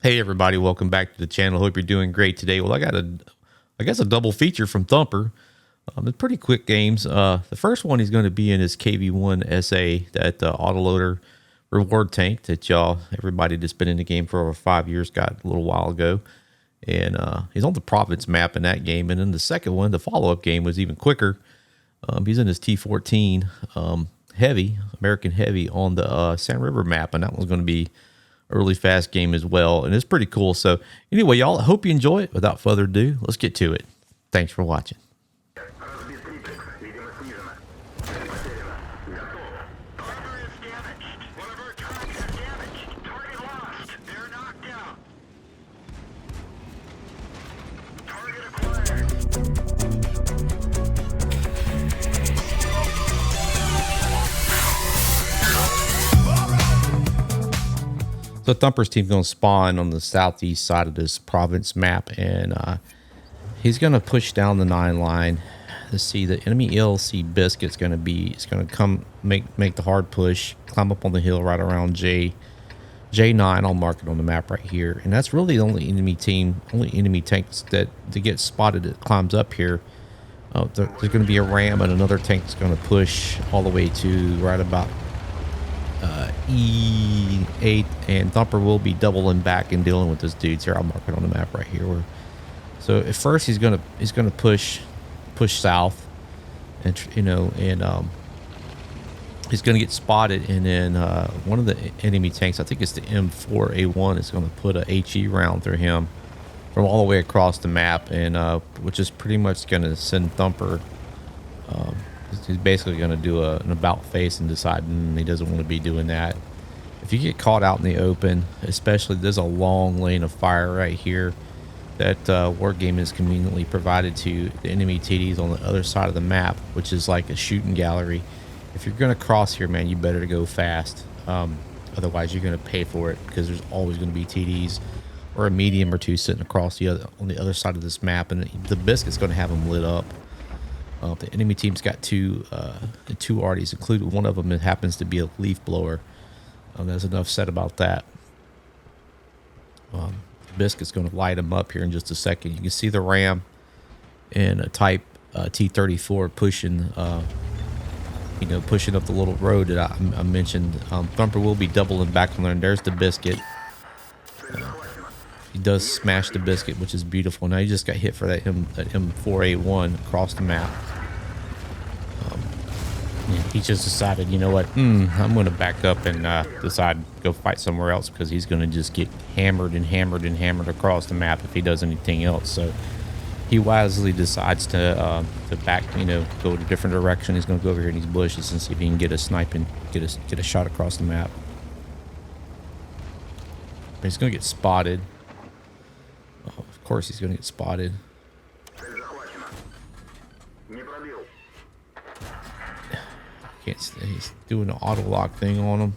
Hey everybody, welcome back to the channel. Hope you're doing great today. Well, I got a double feature from Thumper. It's pretty quick games. The first one he's going to be in is KV-1SA, that autoloader reward tank that everybody that's been in the game for over 5 years got a little while ago. And he's on the Province map in that game. And then the second one, the follow-up game, was even quicker. He's in his T14 Heavy, American Heavy, on the Sand River map, and that one's going to be early fast game as well, and it's pretty cool. So anyway, y'all, I hope you enjoy it. Without further ado, let's get to it. Thanks for watching. So Thumper's team's going to spawn on the southeast side of this Province map, and he's going to push down the 9 line. Let's see, the enemy ELC Biscuit's going to come make the hard push, climb up on the hill right around J9. I'll mark it on the map right here, and that's really the only enemy tanks that get spotted that climbs up here. There's going to be a ram and another tank that's going to push all the way to right about E8, and Thumper will be doubling back and dealing with those dudes here. I'll mark it on the map right here. So at first he's gonna push south, and he's gonna get spotted, and then one of the enemy tanks, I think it's the M4A1, is gonna put a HE round through him from all the way across the map, and which is pretty much gonna send Thumper. He's basically going to do an about face and decide he doesn't want to be doing that. If you get caught out in the open, especially, there's a long lane of fire right here that Wargame is conveniently provided to the enemy TDs on the other side of the map, which is like a shooting gallery. If you're going to cross here, man, you better go fast. Otherwise, you're going to pay for it, because there's always going to be TDs or a medium or two sitting across on the other side of this map, and the Biscuit's going to have them lit up. The enemy team's got two arties, including one of them that happens to be a leaf blower. There's enough said about that. Biscuit's going to light them up here in just a second. You can see the ram and a Type T34 pushing up the little road that I mentioned. Thumper will be doubling back on there, and there's the Biscuit. He does smash the Biscuit, which is beautiful. Now he just got hit for that M4A1 across the map. He just decided, you know what, I'm going to back up and decide to go fight somewhere else, because he's going to just get hammered and hammered and hammered across the map if he does anything else. So he wisely decides to back, go a different direction. He's going to go over here in these bushes and see if he can get a snipe and get a shot across the map. But he's going to get spotted. Of course he's going to get spotted. Can't stay. He's doing the auto lock thing on him.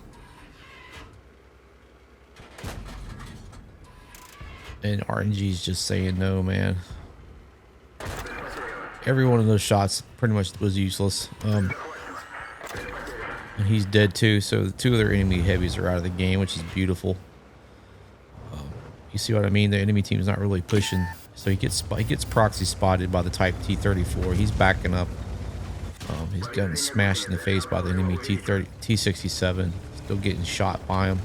And RNG's just saying no, man. Every one of those shots pretty much was useless. And he's dead too, so the 2 other enemy heavies are out of the game, which is beautiful. You see what I mean? The enemy team's not really pushing, so he gets proxy spotted by the Type T34. He's backing up. He's getting smashed in the face by the enemy T67. Still getting shot by him.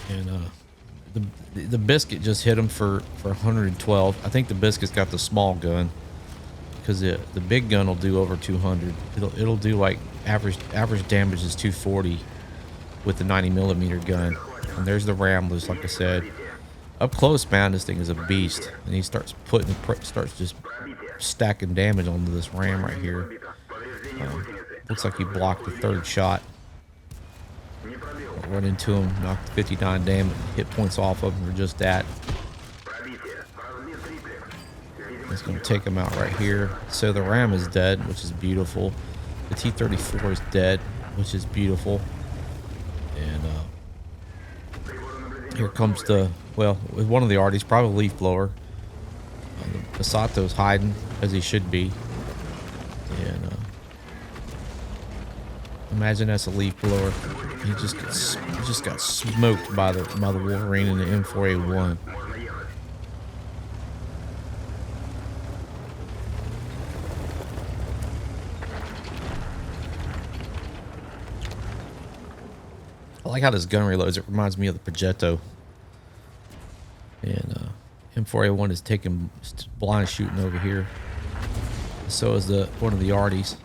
And the Biscuit just hit him for 112. I think the Biscuit's got the small gun, because the big gun will do over 200. It'll do like average damage is 240 with the 90mm gun. And there's the ram, just like I said. Up close, man, this thing is a beast, and he starts just stacking damage onto this ram right here. Looks like he blocked the 3rd shot. Run into him, knocked 59 hit points off of him for just that. It's going to take him out right here. So the ram is dead, which is beautiful. The T34 is dead, which is beautiful. And here comes with one of the arties, probably leaf blower. Masato's hiding, as he should be. And Imagine that's a leaf blower. He just got smoked by the Wolverine in the M4A1. I like how this gun reloads. It reminds me of the Progetto. And M4A1 is taking blind shooting over here. So is one of the Arties.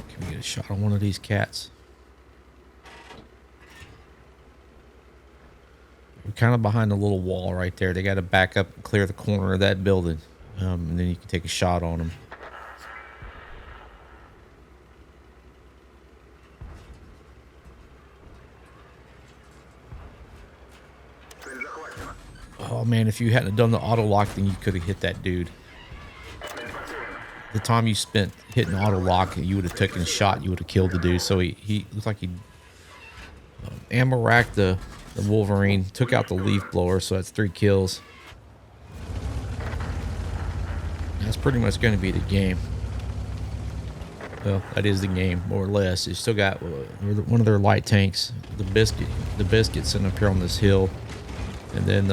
Can we get a shot on one of these cats? We're kind of behind a little wall right there. They got to back up and clear the corner of that building. And then you can take a shot on them. Oh man, if you hadn't done the auto lock, then you could have hit that dude. The time you spent hitting auto lock, you would have taken a shot. You would have killed the dude. So he looked like he ammo racked the Wolverine, took out the leaf blower. So that's 3 kills. That's pretty much going to be the game. Well, that is the game, more or less. You still got one of their light tanks, the biscuit sitting up here on this hill, and then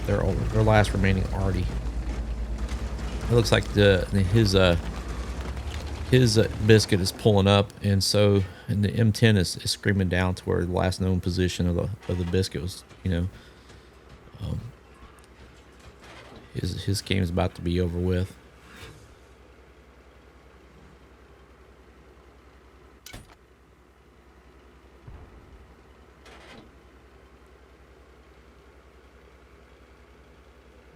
their last remaining Artie. It looks like his biscuit is pulling up, and the M10 is screaming down to where the last known position of the biscuit was. His game is about to be over with.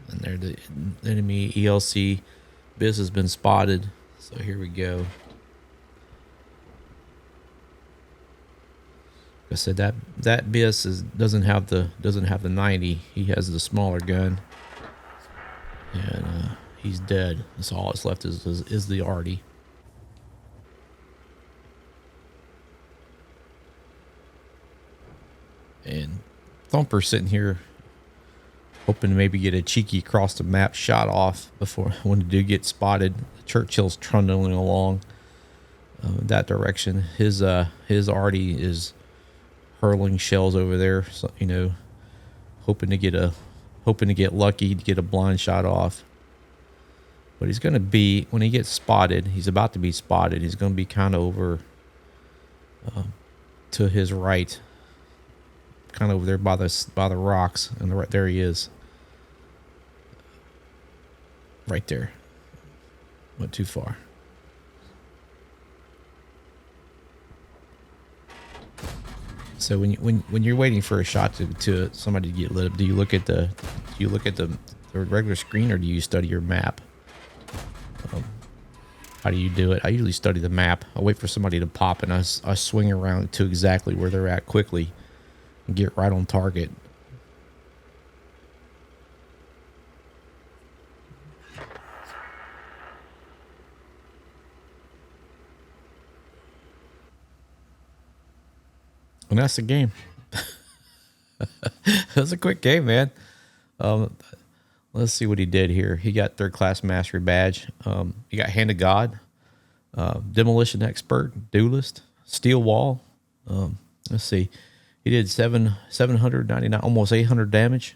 And there, the enemy ELC Biz has been spotted. So here we go. Like I said, that Biz doesn't have the 90. He has the smaller gun, and he's dead. That's all that's left is the Artie. And Thumper sitting here hoping to maybe get a cheeky across the map shot off before when the dude gets spotted. Churchill's trundling along that direction. His Artie is hurling shells over there, so, hoping to get lucky to get a blind shot off. But he's going to be, when he gets spotted, he's about to be spotted. He's going to be kind of over to his right, kind of over there by the rocks, and right there he is. Right there. Went too far. So when you're waiting for a shot to somebody to get lit up, do you look at the regular screen, or do you study your map? How do you do it? I usually study the map. I wait for somebody to pop, and I swing around to exactly where they're at quickly and get right on target. And that's the game. That's a quick game, man. Let's see what he did here. He got 3rd class mastery badge. He got hand of God, demolition expert, duelist, steel wall. Let's see. He did 799, almost 800 damage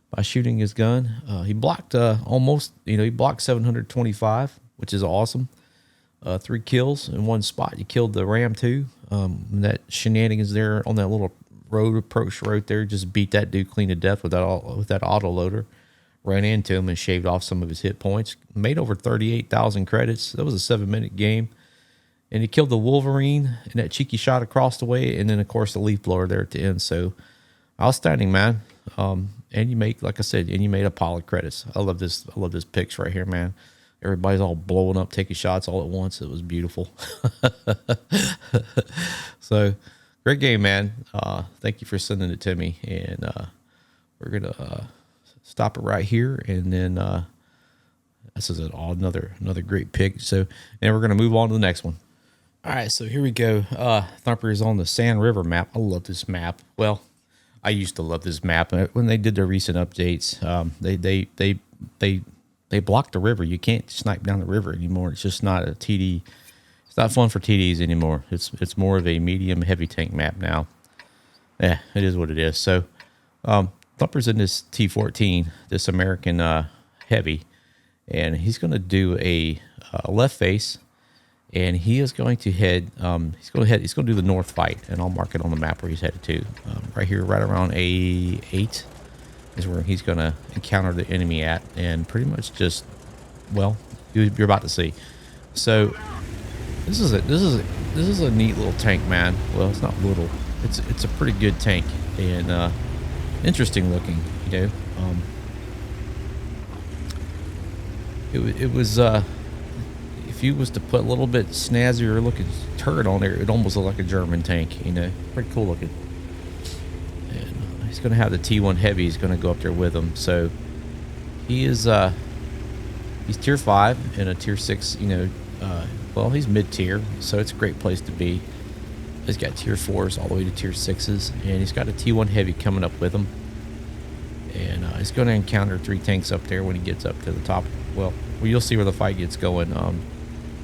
by shooting his gun. He blocked he blocked 725, which is awesome. 3 kills in one spot. You killed the Ram too. That shenanigans there on that little approach road there, just beat that dude clean to death with that autoloader. Ran into him and shaved off some of his hit points. Made over 38,000 credits. That was a 7-minute game. And he killed the Wolverine in that cheeky shot across the way, and then of course the leaf blower there at the end. So outstanding, man. And you make, like I said, and you made a pile of credits. I love this picks right here, man. Everybody's all blowing up, taking shots all at once. It was beautiful. So, great game, man. Thank you for sending it to me. And we're going to stop it right here. And then this is another great pick. So, and we're going to move on to the next one. All right, so here we go. Thumper is on the Sand River map. I love this map. Well, I used to love this map. When they did their recent updates, they blocked the river. You can't snipe down the river anymore. It's just not a TD. It's not fun for TDs anymore. It's more of a medium heavy tank map now. Yeah, it is what it is. So, Thumper's in this T14, this American Heavy, and he's going to do a left face. And he is going to head. He's going to do the north fight, and I'll mark it on the map where he's headed to. Right here, right around A8, is where he's going to encounter the enemy at, and pretty much just, well, you're about to see. So this is a neat little tank, man. Well, it's not little. It's a pretty good tank and interesting looking. You know, it was. If you was to put a little bit snazzier looking turret on there, it almost looked like a German tank, you know, pretty cool looking. And he's going to have the T1 Heavy. He's going to go up there with him. So he is, he's tier 5 and a tier 6, you know, well, he's mid-tier, so it's a great place to be. He's got tier 4s all the way to tier 6s, and he's got a T1 Heavy coming up with him. And he's going to encounter 3 tanks up there when he gets up to the top. Well, you'll see where the fight gets going.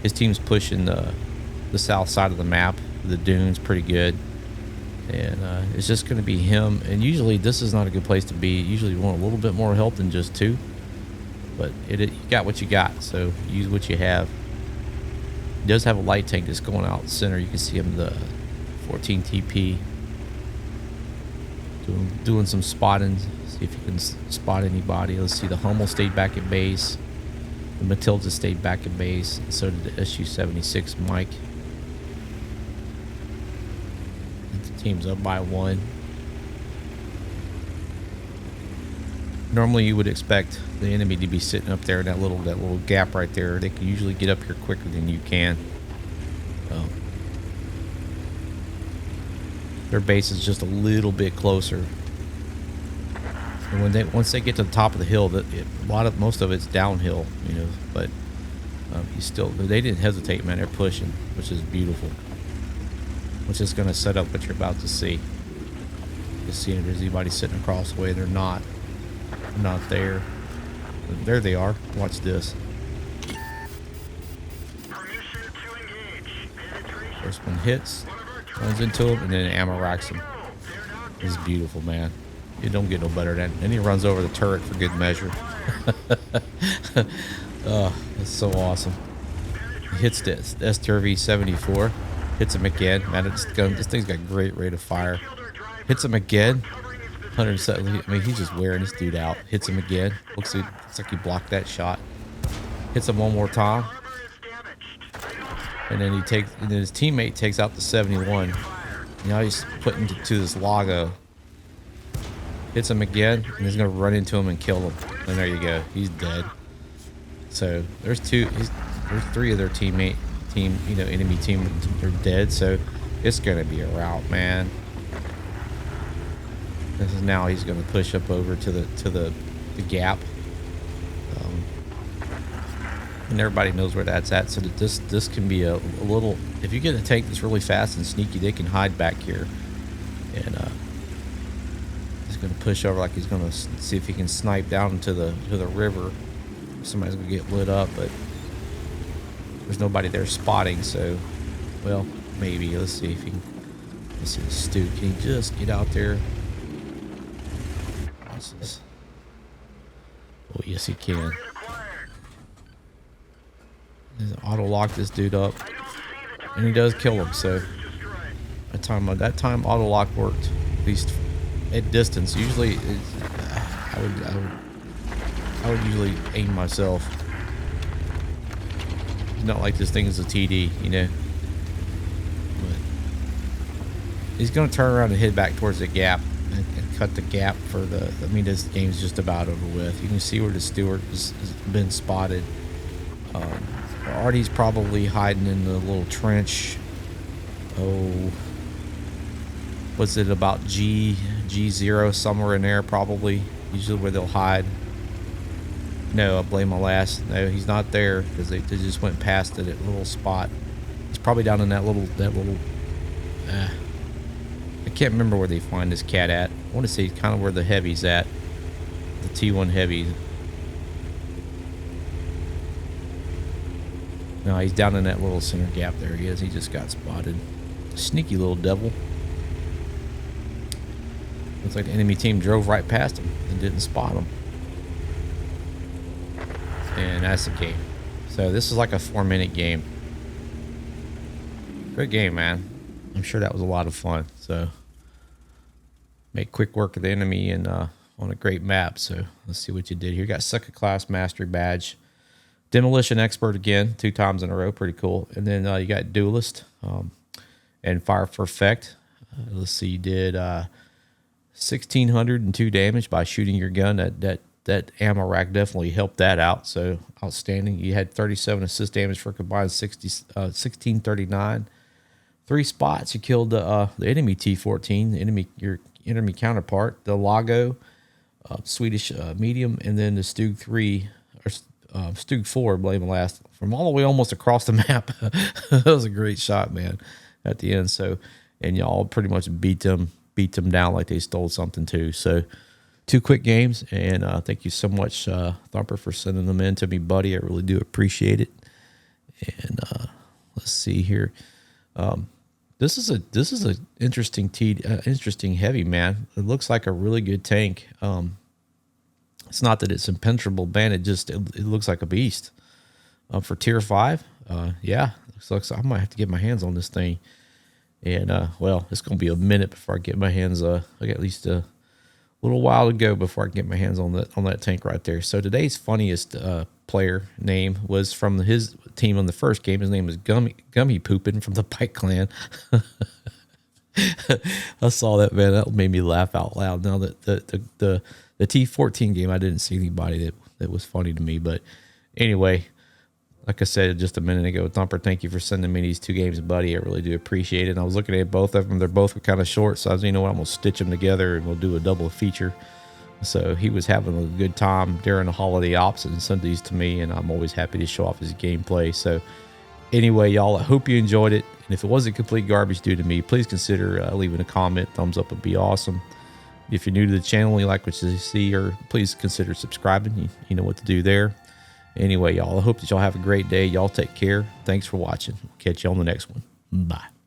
His team's pushing the south side of the map, the dunes, pretty good. And it's just going to be him. And usually this is not a good place to be. Usually you want a little bit more help than just 2. But you got what you got, so use what you have. He does have a light tank that's going out center. You can see him, the 14 TP. Doing some spotting. See if you can spot anybody. Let's see, the Hummel stayed back at base. The Matilda stayed back at base, and so did the SU-76 Mike. The team's up by 1. Normally, you would expect the enemy to be sitting up there in that little gap right there. They can usually get up here quicker than you can. Their base is just a little bit closer. And once they get to the top of the hill, most of it's downhill, you know. But they didn't hesitate, man. They're pushing, which is beautiful. Which is going to set up what you're about to see. Just seeing if there's anybody sitting across the way. They're not there. There they are. Watch this. First one hits, runs into him, and then ammo racks him. This is beautiful, man. You don't get no better than that. And he runs over the turret for good measure. Oh, that's so awesome. He hits this STRV-74. Hits him again. Man, this thing's got great rate of fire. Hits him again. 170. I mean, he's just wearing this dude out. Hits him again. Looks like he blocked that shot. Hits him one more time. And then his teammate takes out the 71. Now he's put into this Lago. Hits him again, and he's gonna run into him and kill him. And there you go, he's dead. So there's 3 of their enemy team are dead. So it's gonna be a rout, man. This is now he's gonna push up over to the gap, and everybody knows where that's at. So that this can be a little. If you get a tank that's really fast and sneaky, they can hide back here, and going to push over like he's going to see if he can snipe down to the river. Somebody's going to get lit up, but there's nobody there spotting. So, well, maybe let's see if he can. Let's see, Stu, can he just get out there? What's this? Oh, yes, he can. Auto lock this dude up, and he does kill him. So that time auto lock worked, at least at distance. Usually I would usually aim myself. It's not like this thing is a TD, you know. But he's gonna turn around and head back towards the gap and cut the gap for the. I mean, this game's just about over with. You can see where the Stewart has been spotted. Artie's probably hiding in the little trench. Oh, was it about G0 somewhere in there? Probably. Usually where they'll hide. No, I blame my last. No, he's not there because they just went past it at a little spot. It's probably down in that little I can't remember where they find this cat at. I want to say kind of where the Heavy's at. The T1 Heavy. No, he's down in that little center gap. There he is. He just got spotted. Sneaky little devil. Looks like the enemy team drove right past him and didn't spot him. And that's the game. So this is like a 4-minute game. Good game, man. I'm sure that was a lot of fun. So make quick work of the enemy and on a great map. So let's see what you did here. You got second class mastery badge. Demolition expert again, 2 times in a row. Pretty cool. And then you got duelist and fire perfect. Let's see, you did 1,602 damage by shooting your gun. That ammo rack definitely helped that out. So outstanding. You had 37 assist damage for a combined 1,639. 3 spots. You killed the enemy T14, your enemy counterpart, the Lago, Swedish medium, and then the Stug 3 or Stug 4, blame last, from all the way almost across the map. That was a great shot, man, at the end. So, and y'all pretty much beat them down like they stole something too. So 2 quick games, and thank you so much, Thumper, for sending them in to me, buddy. I really do appreciate it. And let's see here. This is a interesting interesting heavy, man. It looks like a really good tank. It's not that it's impenetrable, man. It looks like a beast. For tier 5, yeah, looks like I might have to get my hands on this thing. And well, it's gonna be a minute before I get my hands. I got at least a little while to go before I can get my hands on that tank right there. So today's funniest player name was from his team on the first game. His name was Gummy Poopin from the Pike Clan. I saw that, man. That made me laugh out loud. Now that the T14 game, I didn't see anybody that was funny to me. But anyway, like I said just a minute ago, Thumper, thank you for sending me these 2 games, buddy. I really do appreciate it. And I was looking at both of them. They're both kind of short, so I was, you know what, I'm going to stitch them together and we'll do a double feature. So he was having a good time during the holiday ops and sent these to me, and I'm always happy to show off his gameplay. So anyway, y'all, I hope you enjoyed it. And if it wasn't complete garbage due to me, please consider leaving a comment. Thumbs up would be awesome. If you're new to the channel and you like what you see, or please consider subscribing. You know what to do there. Anyway, y'all, I hope that y'all have a great day. Y'all take care. Thanks for watching. We'll catch you on the next one. Bye.